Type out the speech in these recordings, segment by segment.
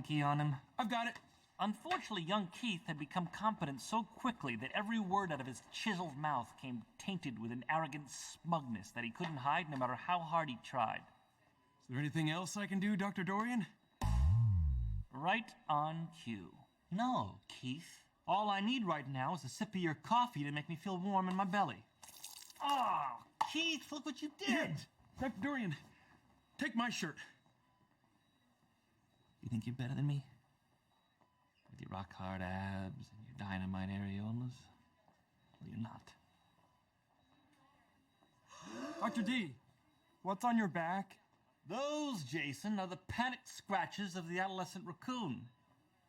key on him? I've got it. Unfortunately, young Keith had become competent so quickly that every word out of his chiseled mouth came tainted with an arrogant smugness that he couldn't hide no matter how hard he tried. Is there anything else I can do, Dr. Dorian? Right on cue. No, Keith. All I need right now is a sip of your coffee to make me feel warm in my belly. Oh, Keith, look what you did! Here, Dr. Dorian, take my shirt. You think you're better than me? With your rock-hard abs and your dynamite areolas? Well, you're not. Dr. D, what's on your back? Those, Jason, are the panicked scratches of the adolescent raccoon,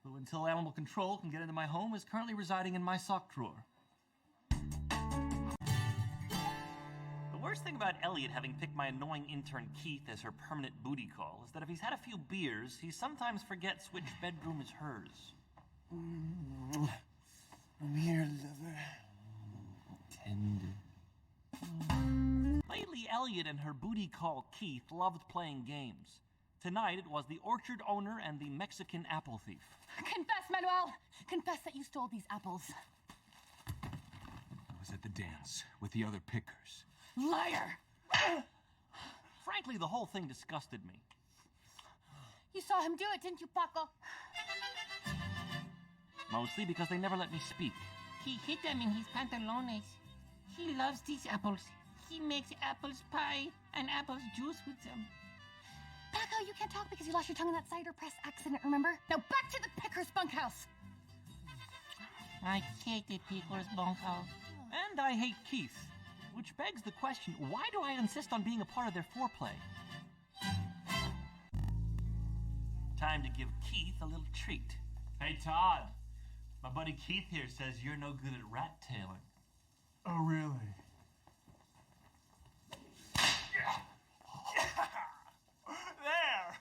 who, until animal control can get into my home, is currently residing in my sock drawer. The worst thing about Elliot having picked my annoying intern Keith as her permanent booty call is that if he's had a few beers, he sometimes forgets which bedroom is hers. I'm here, lover. Tender. Lately, Elliot and her booty call Keith loved playing games. Tonight, it was the orchard owner and the Mexican apple thief. Confess, Manuel! Confess that you stole these apples. I was at the dance with the other pickers. Liar! Frankly, the whole thing disgusted me. You saw him do it, didn't you, Paco? Mostly because they never let me speak. He hid them in his pantalones. He loves these apples. He makes apples pie and apples juice with them. Paco, you can't talk because you lost your tongue in that cider press accident, remember? Now back to the Pickers bunkhouse! I hate the Pickers bunkhouse. And I hate Keith. Which begs the question, why do I insist on being a part of their foreplay? Time to give Keith a little treat. Hey, Todd. My buddy Keith here says you're no good at rat tailing. Oh, really? There!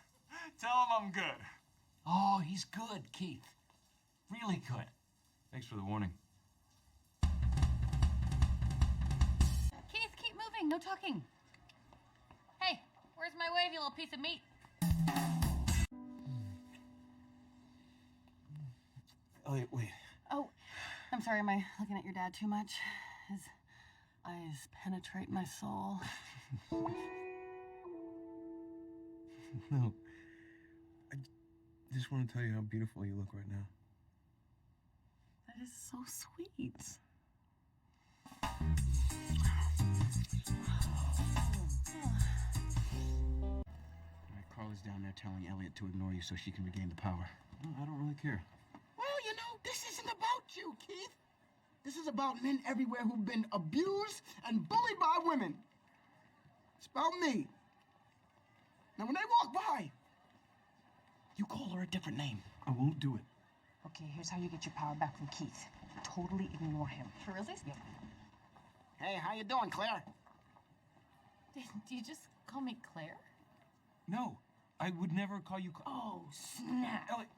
Tell him I'm good. Oh, he's good, Keith. Really good. Thanks for the warning. Keith, keep moving, no talking. Hey, where's my wave, you little piece of meat? Elliot, wait. Oh, I'm sorry, am I looking at your dad too much? His eyes penetrate my soul. No. I just want to tell you how beautiful you look right now. That is so sweet. Carla's down there telling Elliot to ignore you so she can regain the power. No, I don't really care. Well, you know, this isn't about you, Keith. This is about men everywhere who've been abused and bullied by women. It's about me. Now, when they walk by, you call her a different name. I won't do it. Okay, here's how you get your power back from Keith. Totally ignore him. For realsies? Yeah. Hey, how you doing, Claire? Did you just call me Claire? No, I would never call you... Oh, snap. Elliot.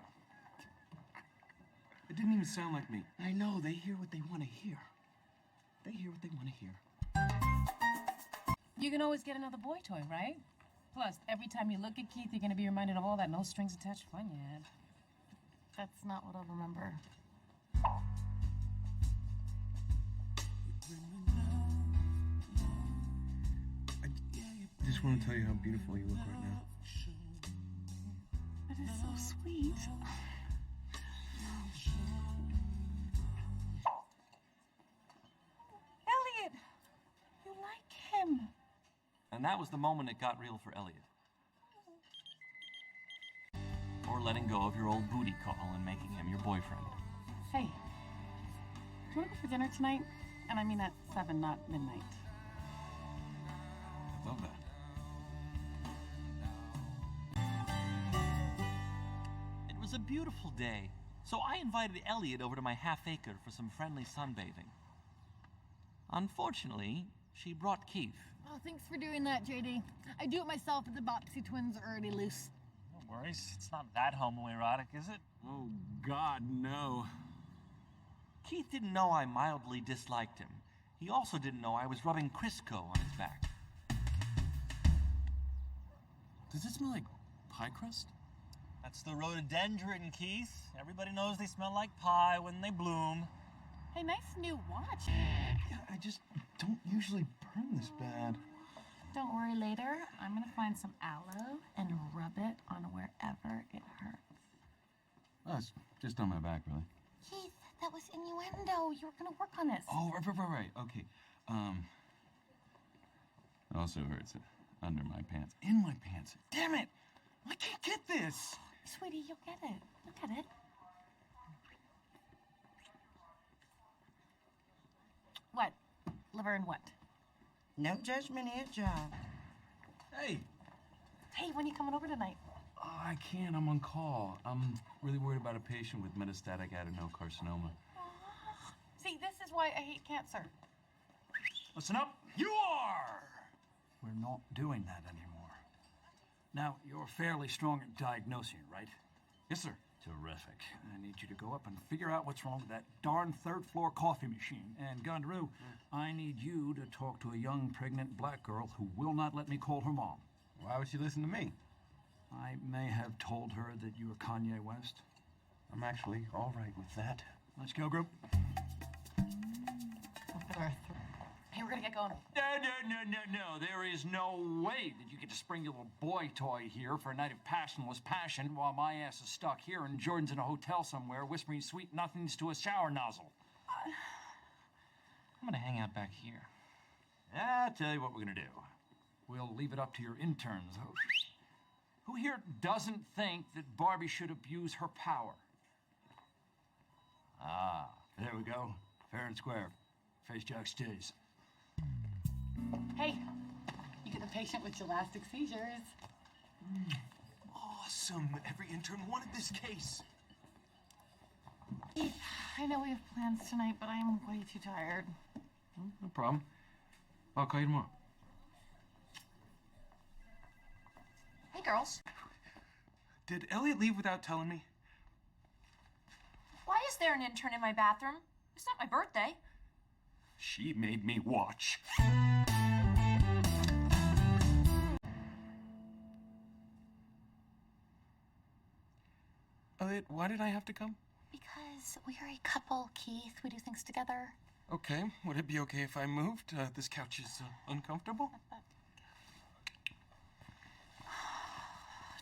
It didn't even sound like me. I know, they hear what they want to hear. They hear what they want to hear. You can always get another boy toy, right? Plus, every time you look at Keith, you're gonna be reminded of all that no strings attached fun you had. That's not what I'll remember. I just want to tell you how beautiful you look right now. That is so sweet. Elliot! You like him. And that was the moment it got real for Elliot. Or letting go of your old booty call and making him your boyfriend. Hey, do you want to go for dinner tonight? And I mean at 7, not midnight. I love that. It was a beautiful day, so I invited Elliot over to my half-acre for some friendly sunbathing. Unfortunately, she brought Keith. Oh, thanks for doing that, JD. I do it myself, but the Boxy twins are already loose. No worries, it's not that homoerotic, is it? Oh, God, no. Keith didn't know I mildly disliked him. He also didn't know I was rubbing Crisco on his back. Does it smell like pie crust? That's the rhododendron, Keith. Everybody knows they smell like pie when they bloom. Hey, nice new watch. Yeah, I just don't usually burn this bad. Don't worry, later I'm gonna find some aloe and rub it on wherever it hurts. Oh, it's just on my back, really. Keith, that was innuendo. You were gonna work on this. Oh, right. Okay. Also hurts it under my pants. In my pants. Damn it! I can't get this! Sweetie, you'll get it. Look at it. What? Liver and what? No judgment here, John. Hey! Hey, when are you coming over tonight? I can't. I'm on call. I'm really worried about a patient with metastatic adenocarcinoma. See, this is why I hate cancer. Listen up. You are! We're not doing that anymore. Now, you're fairly strong at diagnosing, right? Yes, sir. Terrific. I need you to go up and figure out what's wrong with that darn third-floor coffee machine. And Gundrew, I need you to talk to a young, pregnant black girl who will not let me call her mom. Why would she listen to me? I may have told her that you were Kanye West. I'm actually all right with that. Let's go, group. Hey, we're gonna get going. No. There is no way that you get to spring your little boy toy here for a night of passionless passion while my ass is stuck here and Jordan's in a hotel somewhere whispering sweet nothings to a shower nozzle. I'm gonna hang out back here. I'll tell you what we're gonna do. We'll leave it up to your interns. Who here doesn't think that Barbie should abuse her power? Ah, there we go. Fair and square. Face Jack's titties. Hey, you get a patient with gelastic seizures. Awesome. Every intern wanted this case. Keith, I know we have plans tonight, but I'm way too tired. No problem. I'll call you tomorrow. Hey, girls. Did Elliot leave without telling me? Why is there an intern in my bathroom? It's not my birthday. She made me watch. Elliot, why did I have to come? Because we're a couple, Keith. We do things together. Okay. Would it be okay if I moved? This couch is uncomfortable.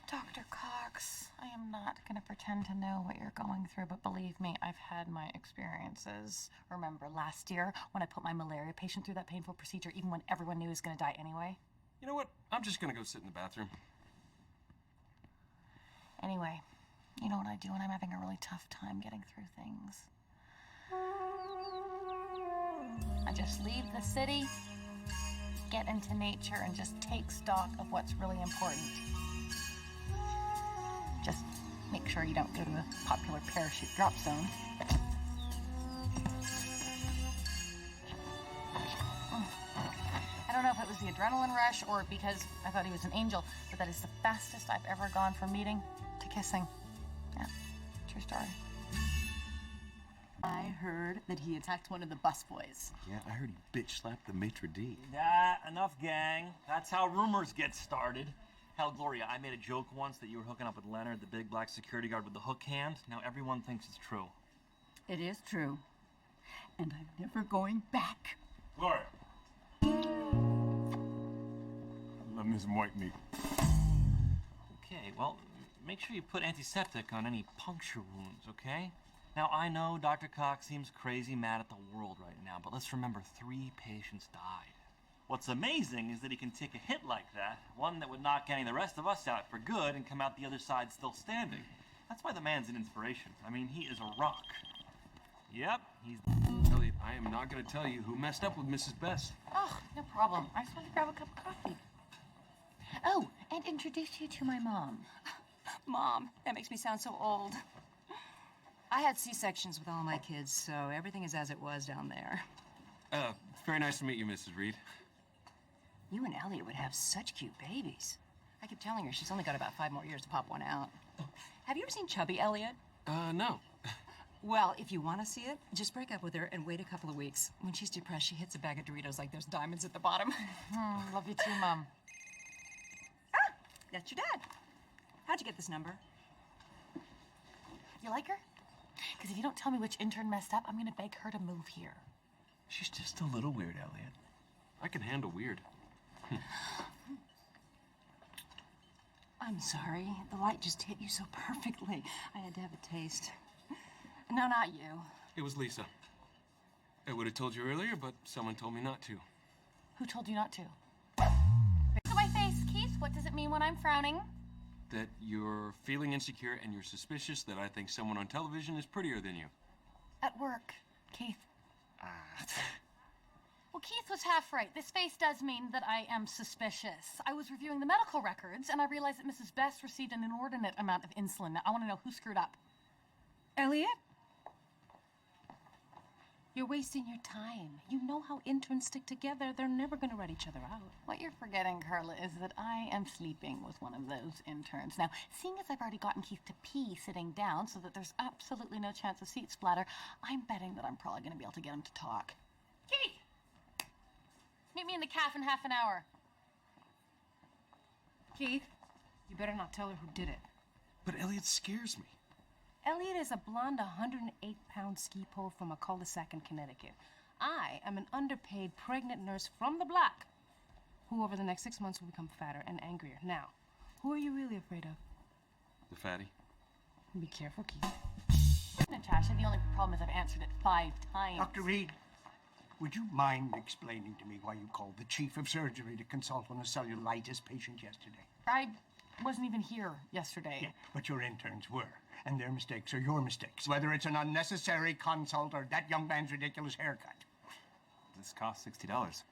Dr. Cox, I am not going to pretend to know what you're going through, but believe me, I've had my experiences. Remember last year when I put my malaria patient through that painful procedure, even when everyone knew he was going to die anyway? You know what? I'm just gonna go sit in the bathroom. Anyway, you know what I do when I'm having a really tough time getting through things? I just leave the city, get into nature, and just take stock of what's really important. Just make sure you don't go to a popular parachute drop zone. I don't know if it was the adrenaline rush or because I thought he was an angel, but that is the fastest I've ever gone from meeting to kissing. Yeah, true story. I heard that he attacked one of the busboys. Yeah, I heard he bitch slapped the maitre d'. Enough, gang. That's how rumors get started. Hell, Gloria, I made a joke once that you were hooking up with Leonard, the big black security guard with the hook hand. Now everyone thinks it's true. It is true. And I'm never going back. Gloria. I love me some white meat. Okay, well, make sure you put antiseptic on any puncture wounds, okay? Now, I know Dr. Cox seems crazy mad at the world right now, but let's remember 3 patients died. What's amazing is that he can take a hit like that, one that would knock any of the rest of us out for good, and come out the other side still standing. That's why the man's an inspiration. I mean, he is a rock. Yep, he's... Elliot, I am not gonna tell you who messed up with Mrs. Best. Oh, no problem. I just wanted to grab a cup of coffee. Oh, and introduce you to my mom. Mom, that makes me sound so old. I had C-sections with all my kids, so everything is as it was down there. It's very nice to meet you, Mrs. Reed. You and Elliot would have such cute babies. I keep telling her she's only got about 5 more years to pop one out. Have you ever seen Chubby Elliot? No. Well, if you want to see it, just break up with her and wait a couple of weeks. When she's depressed, she hits a bag of Doritos like there's diamonds at the bottom. Love you too, Mom. That's your dad. How'd you get this number? You like her? Because if you don't tell me which intern messed up, I'm going to beg her to move here. She's just a little weird, Elliot. I can handle weird. I'm sorry. The light just hit you so perfectly. I had to have a taste. No, not you. It was Lisa. I would have told you earlier, but someone told me not to. Who told you not to? Look at my face, Keith. What does it mean when I'm frowning? That you're feeling insecure and you're suspicious that I think someone on television is prettier than you. At work, Keith. Well, Keith was half right. This face does mean that I am suspicious. I was reviewing the medical records, and I realized that Mrs. Best received an inordinate amount of insulin. Now, I want to know who screwed up. Elliot? You're wasting your time. You know how interns stick together. They're never going to rat each other out. What you're forgetting, Carla, is that I am sleeping with one of those interns. Now, seeing as I've already gotten Keith to pee sitting down so that there's absolutely no chance of seat splatter, I'm betting that I'm probably going to be able to get him to talk. Keith! Meet me in the caf in half an hour. Keith, you better not tell her who did it. But Elliot scares me. Elliot is a blonde 108-pound ski pole from a cul-de-sac in Connecticut. I am an underpaid pregnant nurse from the block who over the next 6 months will become fatter and angrier. Now, who are you really afraid of? The fatty. Be careful, Keith. Natasha, the only problem is I've answered it 5 times. Dr. Reed, would you mind explaining to me why you called the chief of surgery to consult on a cellulitis patient yesterday? I wasn't even here yesterday. Yeah, but your interns were, and their mistakes are your mistakes. Whether it's an unnecessary consult or that young man's ridiculous haircut. This costs $60.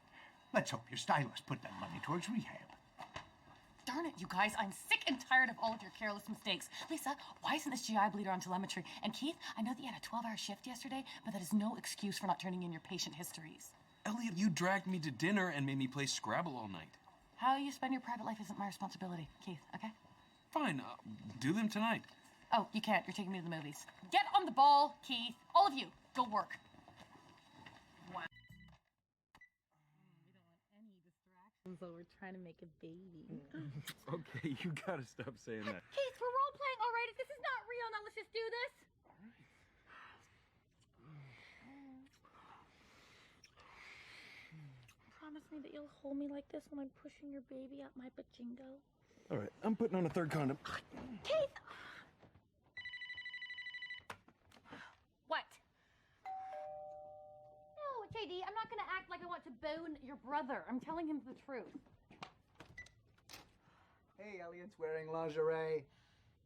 Let's hope your stylist put that money towards rehab. Darn it, you guys. I'm sick and tired of all of your careless mistakes. Lisa, why isn't this GI bleeder on telemetry? And Keith, I know that you had a 12-hour shift yesterday, but that is no excuse for not turning in your patient histories. Elliot, you dragged me to dinner and made me play Scrabble all night. How you spend your private life isn't my responsibility, Keith, okay? Fine, do them tonight. Oh, you can't. You're taking me to the movies. Get on the ball, Keith. All of you, go work. Wow. We don't want any distractions while we're trying to make a baby. Okay, you gotta stop saying that. Keith, we're role-playing already. This is not real. Now let's just do this. Promise me that you'll hold me like this when I'm pushing your baby out my bajingo. All right, I'm putting on a third condom. Keith! What? No, JD, I'm not going to act like I want to bone your brother. I'm telling him the truth. Hey, Elliot's wearing lingerie.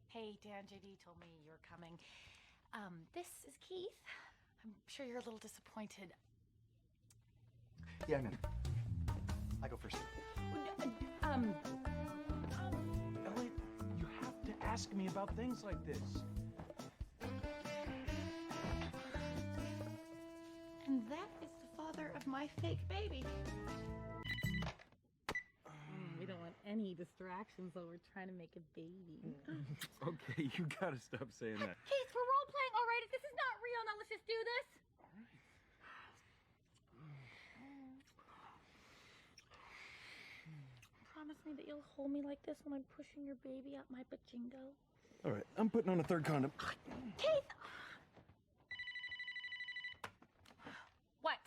Hey, Dan, JD told me you're coming. This is Keith. I'm sure you're a little disappointed. Yeah, I'm in. I go first. Elliot, you have to ask me about things like this. And that is the father of my fake baby. We don't want any distractions while we're trying to make a baby. Okay, you gotta stop saying that. Keith, we're role-playing already. This is not real. Now let's just do this. Promise me that you'll hold me like this when I'm pushing your baby out my bajingo. All right, I'm putting on a third condom. Keith! What?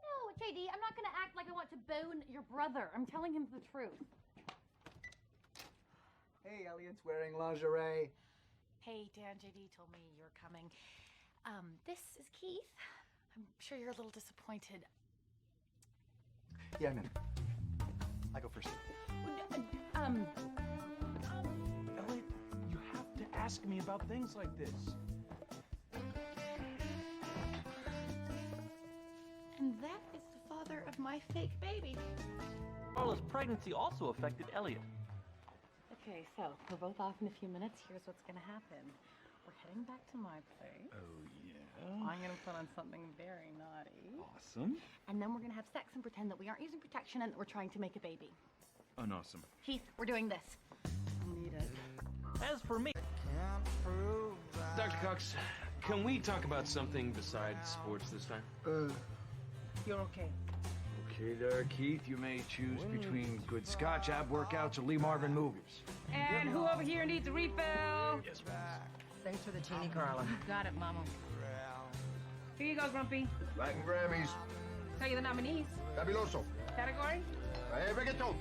No, JD, I'm not going to act like I want to bone your brother. I'm telling him the truth. Hey, Elliot's wearing lingerie. Hey, Dan, JD told me you're coming. This is Keith. I'm sure you're a little disappointed. Yeah, I'm in. I go first. Elliot, you have to ask me about things like this. And that is the father of my fake baby. Carla's pregnancy also affected Elliot. Okay, so we're both off in a few minutes. Here's what's going to happen. We're heading back to my place. Oh, yeah? I'm going to put on something very naughty. Awesome. And then we're going to have sex and pretend that we aren't using protection and that we're trying to make a baby. Unawesome. Keith, we're doing this. I need it. As for me, Dr. Cox, can we talk about something besides sports this time? You're okay. Okay there, Keith. You may choose between good Scotch ab workouts or Lee Marvin movies. And who over here needs a refill? Yes, Thanks for the teeny, Carla. Got it, Mama. Here you go, Grumpy. Latin Grammys. Tell you the nominees. Fabuloso. Category? Reggaeton.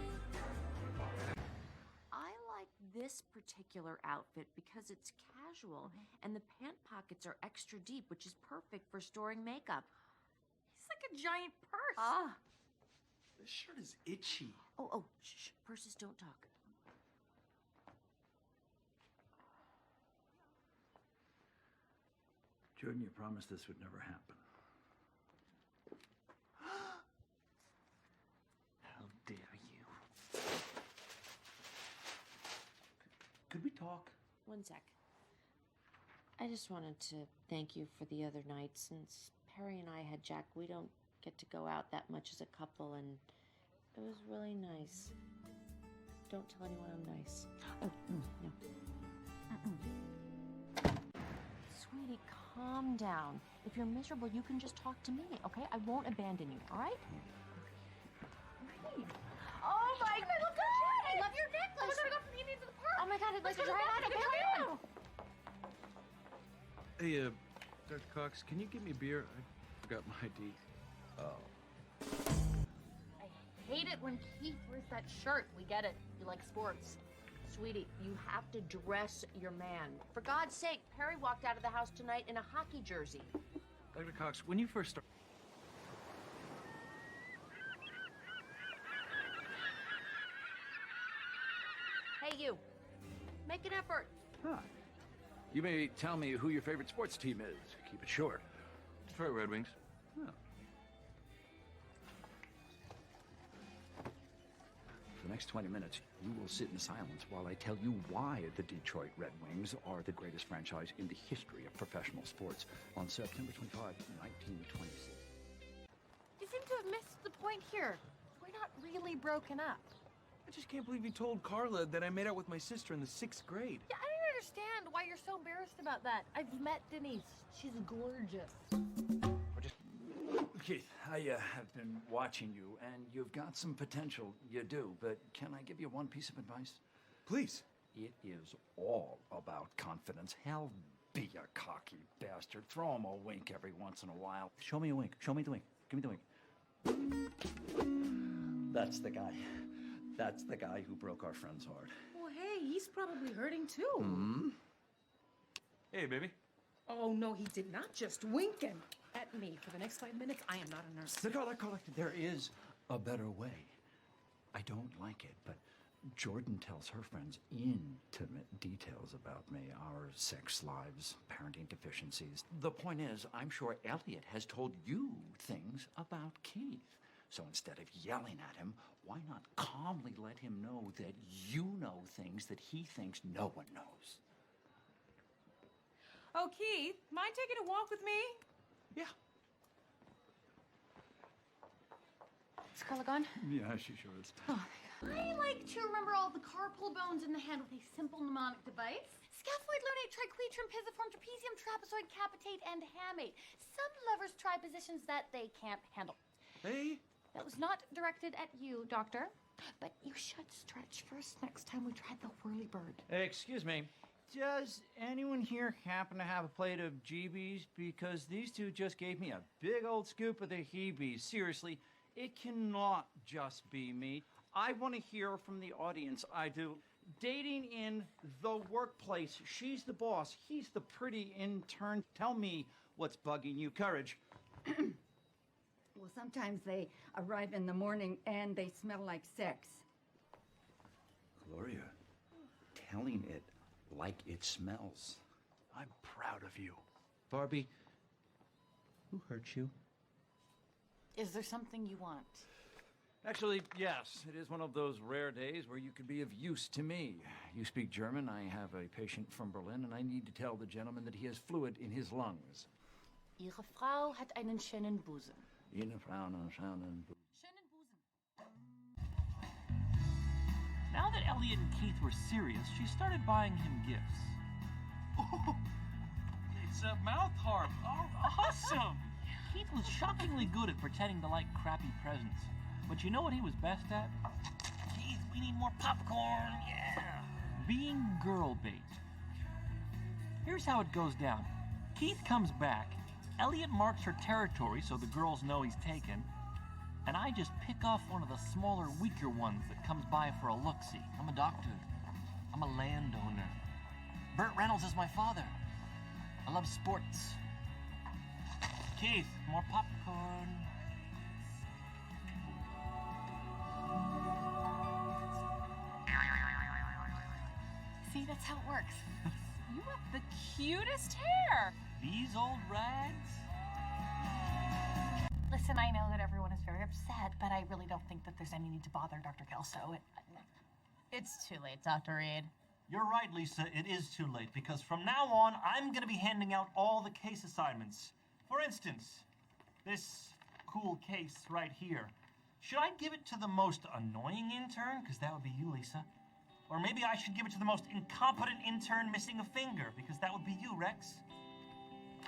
I like this particular outfit because it's casual and the pant pockets are extra deep, which is perfect for storing makeup. It's like a giant purse. Ah. This shirt is itchy. Oh, shh. Purses don't talk. Jordan, you promised this would never happen. How dare you? Could we talk? One sec. I just wanted to thank you for the other night. Since Perry and I had Jack, we don't get to go out that much as a couple, and it was really nice. Don't tell anyone I'm nice. Oh, no. Sweetie, calm down. If you're miserable, you can just talk to me, okay? I won't abandon you, all right? Oh my God, look at I love your necklace. We're gonna go from Indian to the park. Oh my God, I'd like to try it on. Okay, come on. Hey, Dr. Cox, can you get me a beer? I forgot my ID. I hate it when Keith wears that shirt. We get it. You like sports. Sweetie, you have to dress your man. For God's sake, Perry walked out of the house tonight in a hockey jersey. Dr. Cox, when you first started... Hey, you. Make an effort. Huh. You may tell me who your favorite sports team is. Keep it short. Detroit Red Wings. Oh. For the next 20 minutes, you will sit in silence while I tell you why the Detroit Red Wings are the greatest franchise in the history of professional sports on September 25, 1926. You seem to have missed the point here. We're not really broken up. I just can't believe you told Carla that I made out with my sister in the 6th grade. Yeah, I don't understand why you're so embarrassed about that. I've met Denise. She's gorgeous. Keith, I have been watching you, and you've got some potential. You do, but can I give you one piece of advice? Please. It is all about confidence. Hell, be a cocky bastard. Throw him a wink every once in a while. Show me a wink. Show me the wink. Give me the wink. That's the guy. That's the guy who broke our friend's heart. Well, hey, he's probably hurting too. Hey, baby. Oh, no, he did not just wink at me. For the next 5 minutes, I am not a nurse. Carla, there is a better way. I don't like it, but Jordan tells her friends intimate details about me, our sex lives, parenting deficiencies. The point is, I'm sure Elliot has told you things about Keith. So instead of yelling at him, why not calmly let him know that you know things that he thinks no one knows? Oh, Keith, mind taking a walk with me? Yeah. Is Carla gone? Yeah, she sure is. I like to remember all the carpal bones in the hand with a simple mnemonic device. Scaphoid, lunate, triquetrum, pisiform, trapezium, trapezoid, capitate, and hamate. Some lovers try positions that they can't handle. Hey. That was not directed at you, Doctor. But you should stretch first next time we try the whirly bird. Hey, excuse me. Does anyone here happen to have a plate of GBs? Because these two just gave me a big old scoop of the heebies. Seriously, it cannot just be me. I want to hear from the audience. I do. Dating in the workplace. She's the boss. He's the pretty intern. Tell me what's bugging you. Courage. Well, sometimes they arrive in the morning and they smell like sex. Gloria, telling it like it smells. I'm proud of you. Barbie, who hurt you? Is there something you want? Actually, yes. It is one of those rare days where you could be of use to me. You speak German. I have a patient from Berlin, and I need to tell the gentleman that he has fluid in his lungs. Ihre Frau hat einen schönen Busen. Ihre Frau hat einen schönen Busen. Schönen Busen. Now that Elliot and Keith were serious, she started buying him gifts. Oh, it's a mouth harp. Oh, awesome! Keith was shockingly good at pretending to like crappy presents. But you know what he was best at? Keith, we need more popcorn, yeah! Being girl bait. Here's how it goes down. Keith comes back, Elliot marks her territory so the girls know he's taken, and I just pick off one of the smaller, weaker ones that comes by for a look-see. I'm a doctor. I'm a landowner. Burt Reynolds is my father. I love sports. Keith, more popcorn. See, that's how it works. You have the cutest hair. These old rags? Listen, I know that everyone is very upset, but I really don't think that there's any need to bother Dr. Kelso. It's too late, Dr. Reed. You're right, Lisa. It is too late, because from now on, I'm going to be handing out all the case assignments. For instance, this cool case right here. Should I give it to the most annoying intern? Because that would be you, Lisa. Or maybe I should give it to the most incompetent intern missing a finger, because that would be you, Rex.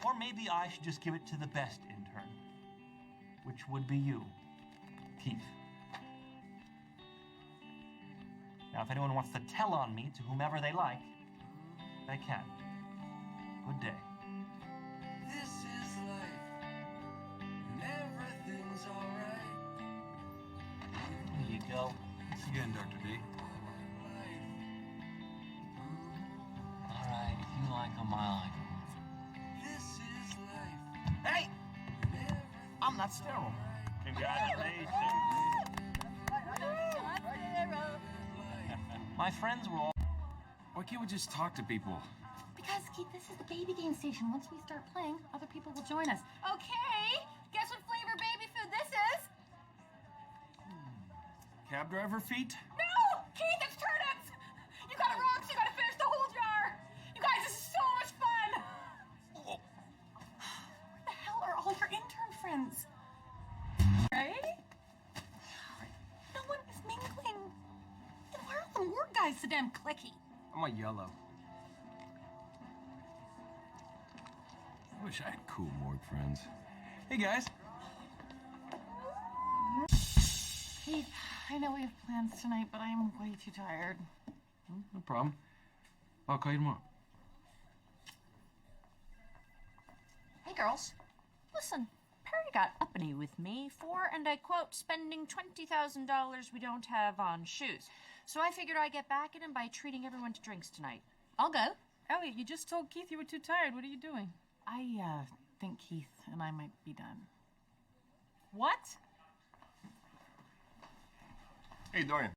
Or maybe I should just give it to the best intern, which would be you, Keith. Now, if anyone wants to tell on me to whomever they like, they can. Good day. This is life, and everything's alright. There you go. Thanks again, Dr. D. All right, if you like them, I like them. This is life. Hey! I'm not sterile. Congratulations. My friends were all... Why can't we just talk to people? Because, Keith, this is the baby game station. Once we start playing, other people will join us. Okay, guess what flavor baby food this is? Cab driver feet? No! Keith, it's turnips! You got it wrong, so you gotta finish the whole jar! You guys, this is so much fun! Where the hell are all your intern friends? Right? No one is mingling. Then why are all the ward guys so damn clicky? I'm a yellow. I wish I had cool morgue friends. Hey, guys. Keith, I know we have plans tonight, but I'm way too tired. No problem. I'll call you tomorrow. Hey, girls. Listen, Perry got uppity with me for, and I quote, spending $20,000 we don't have on shoes. So I figured I'd get back at him by treating everyone to drinks tonight. I'll go. Elliot, you just told Keith you were too tired. What are you doing? I think Keith and I might be done. What? Hey, Dorian.